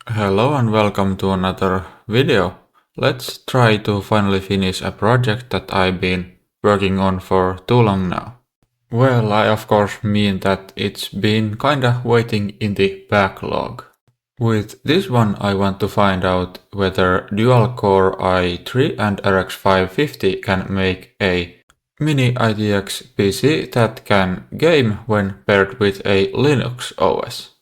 Hello and welcome to another video. Let's try to finally finish a project that I've been working on for too long now. Well, I of course mean that it's been kinda waiting in the backlog. With this one I want to find out whether dual-core i3 and RX550 can make a mini ITX PC that can game when paired with a Linux OS.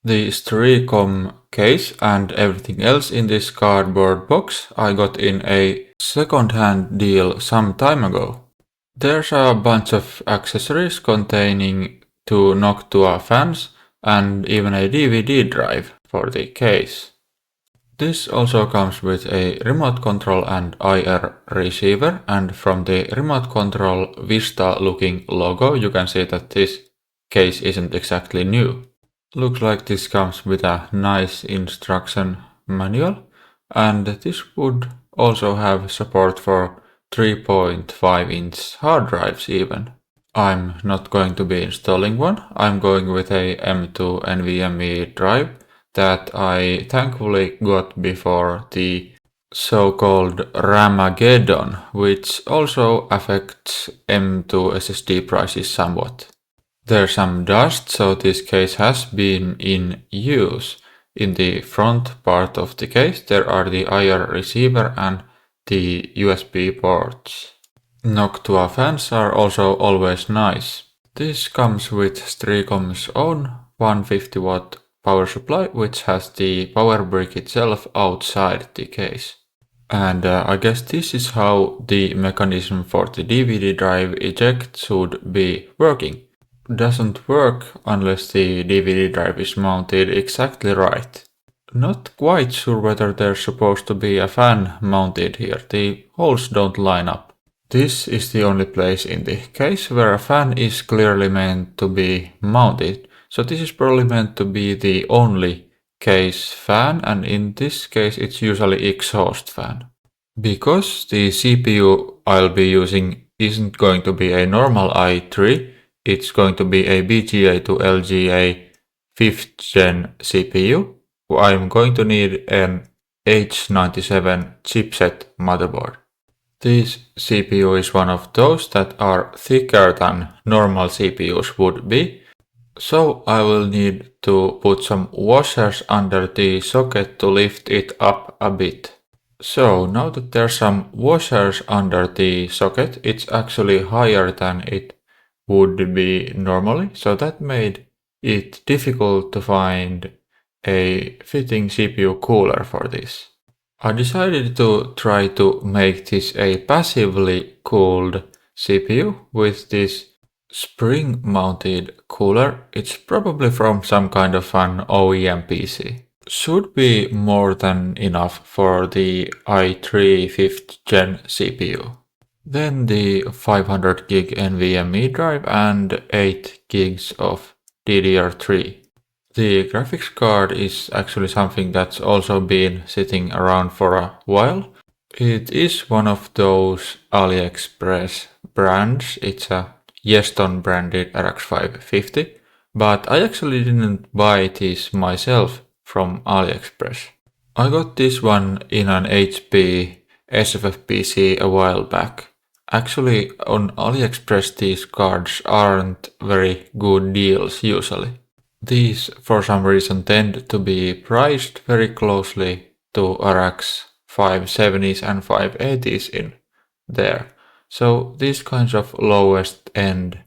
The Streacom case and everything else in this cardboard box I got in a second-hand deal some time ago. There's a bunch of accessories containing two Noctua fans and even a DVD drive for the case. This also comes with a remote control and IR receiver, and from the remote control Vista looking logo you can see that this case isn't exactly new. Looks like this comes with a nice instruction manual, and this would also have support for 3.5-inch hard drives even. I'm not going to be installing one, I'm going with a M2 NVMe drive that I thankfully got before the so-called Ramageddon, which also affects M2 SSD prices somewhat. There's some dust, so this case has been in use. In the front part of the case there are the IR receiver and the USB ports. Noctua fans are also always nice. This comes with Streacom's own 150 watt power supply, which has the power brick itself outside the case. And I guess this is how the mechanism for the DVD drive eject should be working. Doesn't work unless the DVD drive is mounted exactly right. Not quite sure whether there's supposed to be a fan mounted here, the holes don't line up. This is the only place in the case where a fan is clearly meant to be mounted, so this is probably meant to be the only case fan, and in this case it's usually exhaust fan. Because the CPU I'll be using isn't going to be a normal i3, it's going to be a BGA to LGA 5th gen CPU. I'm going to need an H97 chipset motherboard. This CPU is one of those that are thicker than normal CPUs would be, so I will need to put some washers under the socket to lift it up a bit. So now that there's some washers under the socket, it's actually higher than it would be normally, so that made it difficult to find a fitting CPU cooler for this. I decided to try to make this a passively cooled CPU with this spring mounted cooler. It's probably from some kind of an OEM PC. Should be more than enough for the i3 5th gen CPU. Then the 500 gig NVMe drive and 8 gigs of DDR3. The graphics card is actually something that's also been sitting around for a while. It is one of those AliExpress brands. It's a Yeston branded RX550, but I actually didn't buy this myself from AliExpress. I got this one in an HP SFF PC a while back. Actually, on AliExpress these cards aren't very good deals usually. These for some reason tend to be priced very closely to RX 570s and 580s in there. So these kinds of lowest end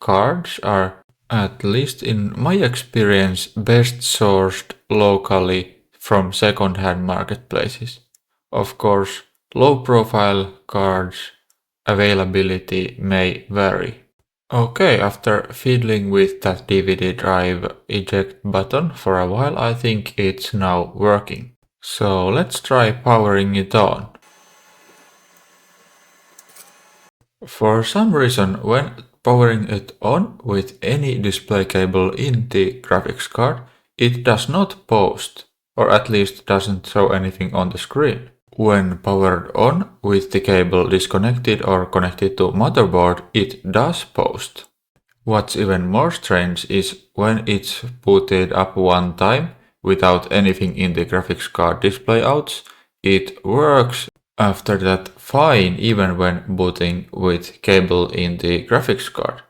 cards are, at least in my experience, best sourced locally from second-hand marketplaces. Of course, low profile cards availability may vary. Okay, after fiddling with that DVD drive eject button for a while, I think it's now working. So let's try powering it on. For some reason, when powering it on with any display cable in the graphics card, it does not post, or at least doesn't show anything on the screen. When powered on with the cable disconnected or connected to motherboard, it does post. What's even more strange is when it's booted up one time, without anything in the graphics card display outs. It works after that fine even when booting with cable in the graphics card.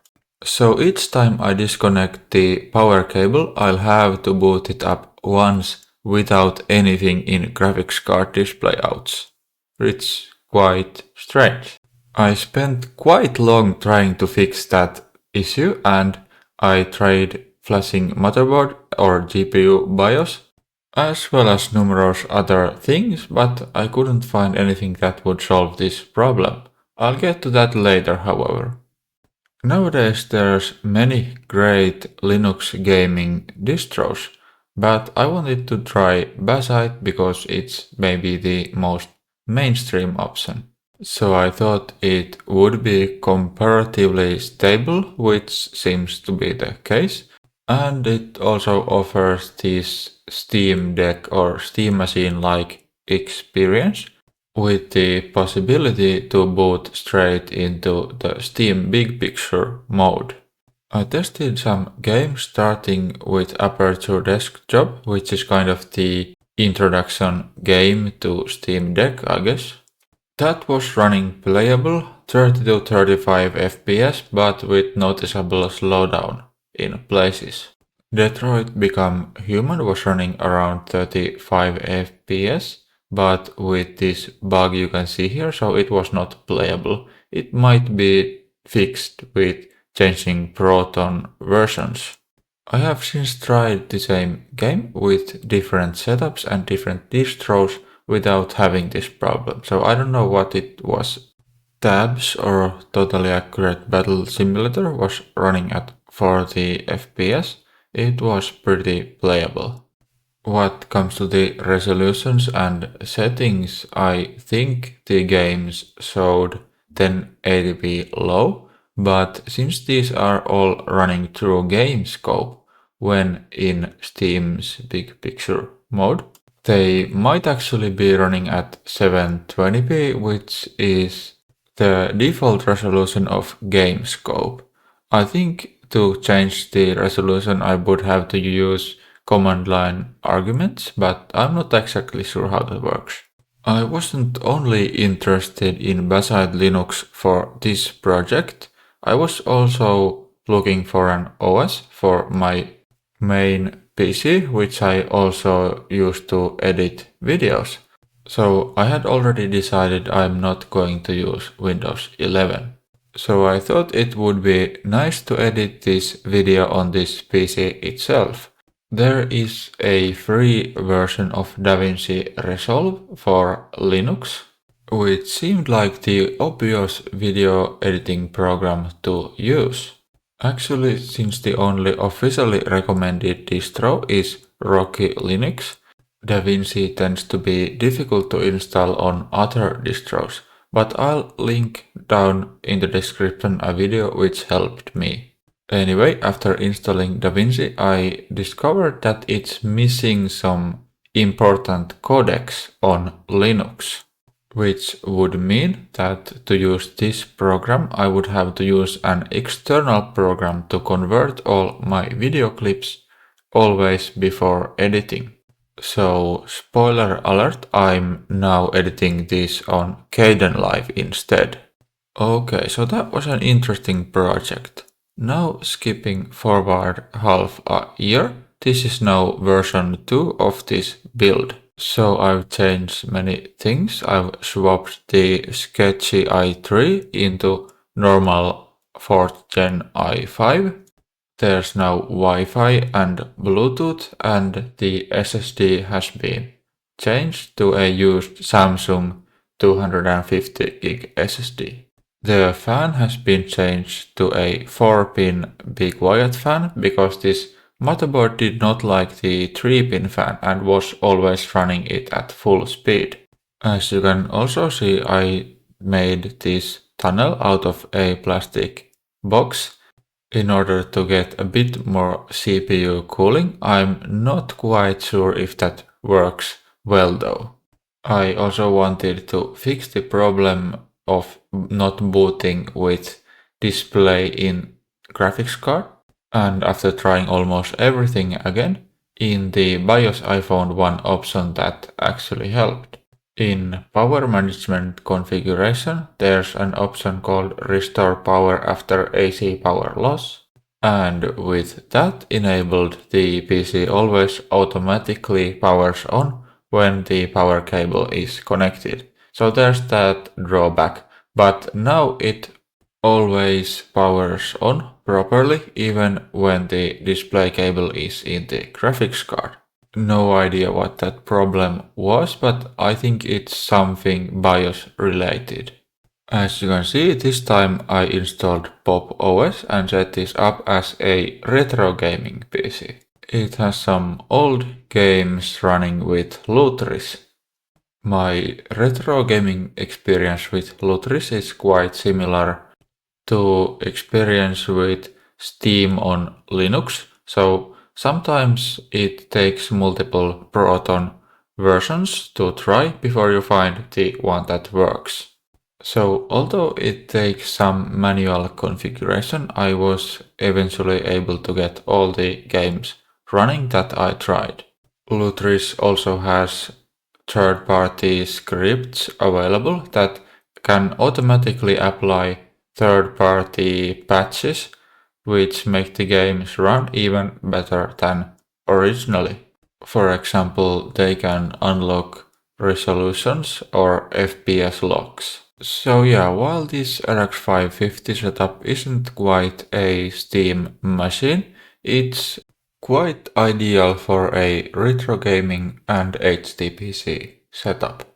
So each time I disconnect the power cable, I'll have to boot it up once without anything in graphics card display outs. It's quite strange. I spent quite long trying to fix that issue, and I tried flashing motherboard or GPU BIOS as well as numerous other things, but I couldn't find anything that would solve this problem. I'll get to that later, however. Nowadays there's many great Linux gaming distros, but I wanted to try Bazzite because it's maybe the most mainstream option. So I thought it would be comparatively stable, which seems to be the case, and it also offers this Steam Deck or Steam Machine-like experience with the possibility to boot straight into the Steam Big Picture mode. I tested some games starting with Aperture Desk Job, which is kind of the introduction game to Steam Deck, I guess. That was running playable 30 to 35 FPS, but with noticeable slowdown in places. Detroit Become Human was running around 35 FPS, but with this bug you can see here, so it was not playable. It might be fixed with changing Proton versions. I have since tried the same game with different setups and different distros without having this problem, so I don't know what it was. Tabs or Totally Accurate Battle Simulator was running at 40 FPS. It was pretty playable. What comes to the resolutions and settings, I think the games showed 1080p low, but since these are all running through game scope when in Steam's Big Picture mode, they might actually be running at 720p, which is the default resolution of game scope. I think to change the resolution I would have to use command line arguments, but I'm not exactly sure how that works. I wasn't only interested in Bazzite Linux for this project, I was also looking for an OS for my main PC, which I also use to edit videos. So I had already decided I'm not going to use Windows 11. So I thought it would be nice to edit this video on this PC itself. There is a free version of Vinci Resolve for Linux, which seemed like the obvious video editing program to use. Actually, since the only officially recommended distro is Rocky Linux, DaVinci tends to be difficult to install on other distros, but I'll link down in the description a video which helped me. Anyway, after installing DaVinci, I discovered that it's missing some important codecs on Linux, which would mean that to use this program I would have to use an external program to convert all my video clips always before editing. So, spoiler alert, I'm now editing this on Kdenlive instead. Okay, so that was an interesting project. Now skipping forward half a year, this is now version 2 of this build. So I've changed many things. I've swapped the sketchy i3 into normal 4th gen i5. There's now Wi-Fi and Bluetooth, and the SSD has been changed to a used Samsung 250GB SSD. The fan has been changed to a 4-pin big wyatt fan because this motherboard did not like the 3-pin fan and was always running it at full speed. As you can also see, I made this tunnel out of a plastic box in order to get a bit more CPU cooling. I'm not quite sure if that works well though. I also wanted to fix the problem of not booting with display in graphics card, and after trying almost everything again, in the BIOS I found one option that actually helped. In power management configuration, there's an option called Restore Power after AC power loss. And with that enabled, the PC always automatically powers on when the power cable is connected. So there's that drawback, but now it always powers on properly even when the display cable is in the graphics card. No idea what that problem was, but I think it's something BIOS related. As you can see, this time I installed PopOS and set this up as a retro gaming PC. It has some old games running with Lutris. My retro gaming experience with Lutris is quite similar to experience with Steam on Linux, so sometimes it takes multiple Proton versions to try before you find the one that works. So although it takes some manual configuration, I was eventually able to get all the games running that I tried. Lutris also has third-party scripts available that can automatically apply third-party patches, which make the games run even better than originally. For example, they can unlock resolutions or FPS locks. So yeah, while this RX550 setup isn't quite a Steam machine, it's quite ideal for a retro gaming and HDPC setup.